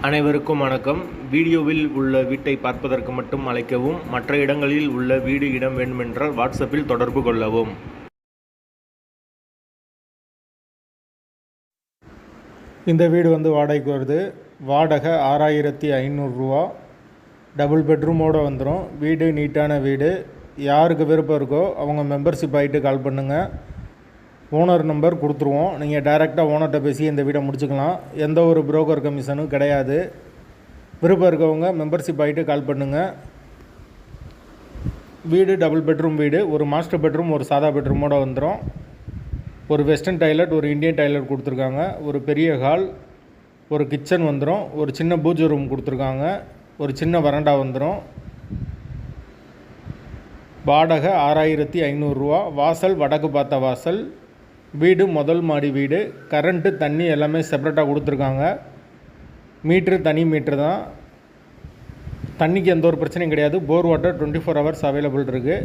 அனைவருக்கும் வணக்கம். வீடியோவில் உள்ள வீட்டை பார்ப்பதற்கு மட்டும் அழைக்கவும். மற்ற இடங்களில் உள்ள வீடு இடம் வேண்டுமென்றால் வாட்ஸ்அப்பில் தொடர்பு கொள்ளவும். இந்த வீடு வாடகைக்கு வருது. வாடகை 6500 ரூபா. டபுள் பெட்ரூமோடு வந்துடும். வீடு நீட்டான வீடு. யாருக்கு விருப்பம் இருக்கோ அவங்க மெம்பர்ஷிப் ஆகிட்டு கால் பண்ணுங்கள். ஓனர் நம்பர் கொடுத்துருவோம். நீங்கள் டைரெக்டாக ஓனர்கிட்ட பேசி இந்த வீடை முடிச்சுக்கலாம். எந்த ஒரு புரோக்கர் கமிஷனும் கிடையாது. விருப்பம் இருக்கவங்க மெம்பர்ஷிப் ஆகிட்டு கால் பண்ணுங்கள். வீடு டபுள் பெட்ரூம் வீடு. ஒரு மாஸ்டர் பெட்ரூம், ஒரு சாதா பெட்ரூமோடு வந்துடும். ஒரு வெஸ்டர்ன் டாய்லெட், ஒரு இந்தியன் டாய்லெட் கொடுத்துருக்காங்க. ஒரு பெரிய ஹால், ஒரு கிச்சன் வந்துடும். ஒரு சின்ன பூஜை ரூம் கொடுத்துருக்காங்க. ஒரு சின்ன வராண்டா வந்துடும். வாடகை 6500 ரூபா. வாசல் வடக்கு பார்த்த வாசல். வீடு முதல் மாடி வீடு. கரண்ட்டு தண்ணி எல்லாமே செப்பரேட்டாக கொடுத்துருக்காங்க. மீட்ரு தனி மீட்ரு தான். தண்ணிக்கு எந்த ஒரு பிரச்சனையும் கிடையாது. போர் வாட்டர் 24 ஹவர்ஸ் அவைலபிள் இருக்குது.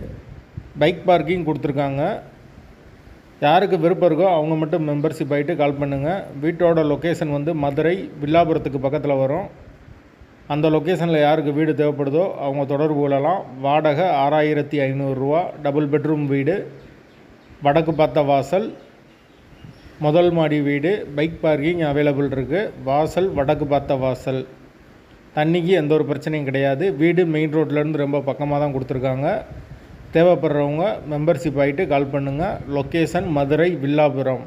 பைக் பார்க்கிங் கொடுத்துருக்காங்க. யாருக்கு விருப்பம் இருக்கோ அவங்க மட்டும் மெம்பர்ஷிப் ஆகிட்டு கால் பண்ணுங்கள். வீட்டோட லொக்கேஷன் மதுரை வில்லாபுரத்துக்கு பக்கத்தில் வரும். அந்த லொக்கேஷனில் யாருக்கு வீடு தேவைப்படுதோ அவங்க தொடர்பு கொள்ளலாம். வாடகை 6500 ரூபா. டபுள் பெட்ரூம் வீடு. வடக்கு பார்த்த வாசல். முதல் மாடி வீடு. பைக் பார்க்கிங் அவைலபிள் இருக்குது. வாசல் வடக்கு பார்த்த வாசல். தண்ணிக்கு எந்த ஒரு பிரச்சனையும் கிடையாது. வீடு மெயின் ரோட்லேருந்து ரொம்ப பக்கமாக தான் கொடுத்துருக்காங்க. தேவைப்படுறவங்க மெம்பர்ஷிப் ஆகிட்டு கால் பண்ணுங்கள். லொக்கேஷன் மதுரை வில்லாபுரம்.